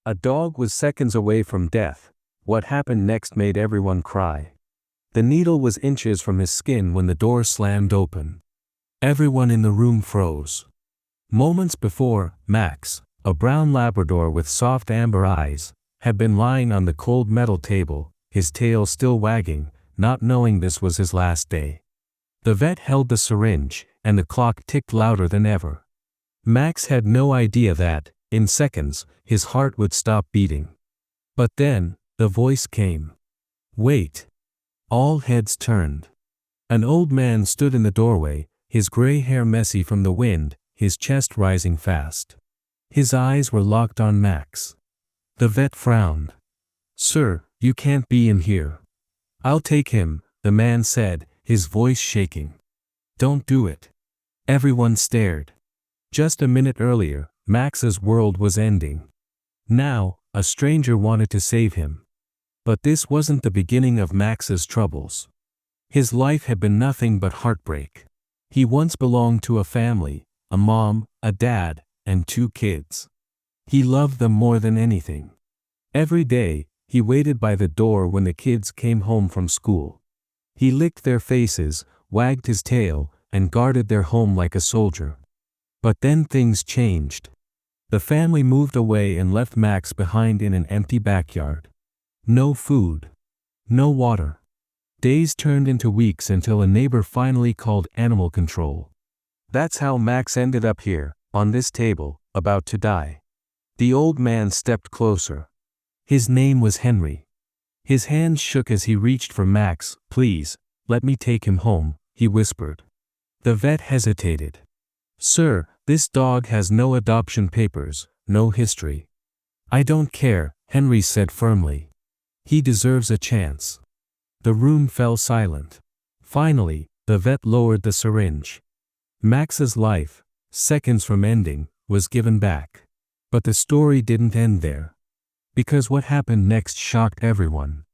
A dog was seconds away from death. What happened next made everyone cry. The needle was inches from his skin when the door slammed open. Everyone in the room froze. Moments before, Max, a brown Labrador with soft amber eyes, had been lying on the cold metal table, his tail still wagging, not knowing this was his last day. The vet held the syringe, and the clock ticked louder than ever. Max had no idea that, in seconds, his heart would stop beating. But then, the voice came. Wait. All heads turned. An old man stood in the doorway, his gray hair messy from the wind, his chest rising fast. His eyes were locked on Max. The vet frowned. "Sir, you can't be in here." "I'll take him," the man said, his voice shaking. "Don't do it." Everyone stared. Just a minute earlier, Max's world was ending. Now, a stranger wanted to save him. But this wasn't the beginning of Max's troubles. His life had been nothing but heartbreak. He once belonged to a family, a mom, a dad, and 2 kids. He loved them more than anything. Every day, he waited by the door when the kids came home from school. He licked their faces, wagged his tail, and guarded their home like a soldier. But then things changed. The family moved away and left Max behind in an empty backyard. No food. No water. Days turned into weeks until a neighbor finally called animal control. That's how Max ended up here, on this table, about to die. The old man stepped closer. His name was Henry. His hands shook as he reached for Max. "Please, let me take him home," he whispered. The vet hesitated. "Sir, this dog has no adoption papers, no history." "I don't care," Henry said firmly. "He deserves a chance." The room fell silent. Finally, the vet lowered the syringe. Max's life, seconds from ending, was given back. But the story didn't end there. Because what happened next shocked everyone.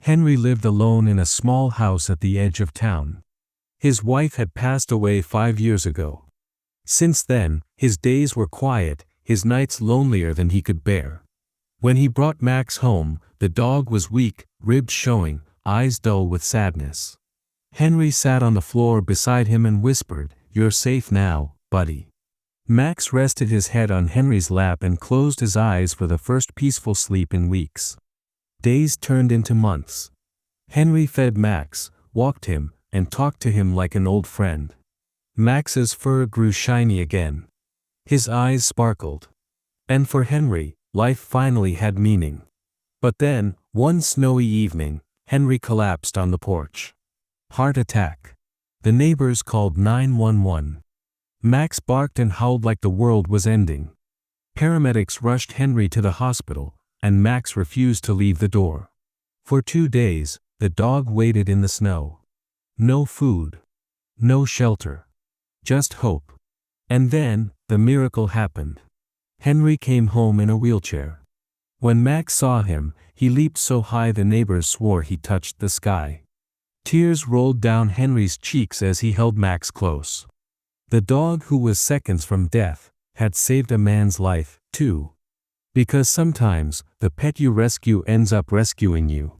Henry lived alone in a small house at the edge of town. His wife had passed away 5 years ago. Since then, his days were quiet, his nights lonelier than he could bear. When he brought Max home, the dog was weak, ribs showing, eyes dull with sadness. Henry sat on the floor beside him and whispered, "You're safe now, buddy." Max rested his head on Henry's lap and closed his eyes for the first peaceful sleep in weeks. Days turned into months. Henry fed Max, walked him, and talked to him like an old friend. Max's fur grew shiny again. His eyes sparkled. And for Henry, life finally had meaning. But then, one snowy evening, Henry collapsed on the porch. Heart attack. The neighbors called 911. Max barked and howled like the world was ending. Paramedics rushed Henry to the hospital, and Max refused to leave the door. For 2 days, the dog waited in the snow. No food. No shelter. Just hope. And then, the miracle happened. Henry came home in a wheelchair. When Max saw him, he leaped so high the neighbors swore he touched the sky. Tears rolled down Henry's cheeks as he held Max close. The dog who was seconds from death had saved a man's life, too. Because sometimes, the pet you rescue ends up rescuing you.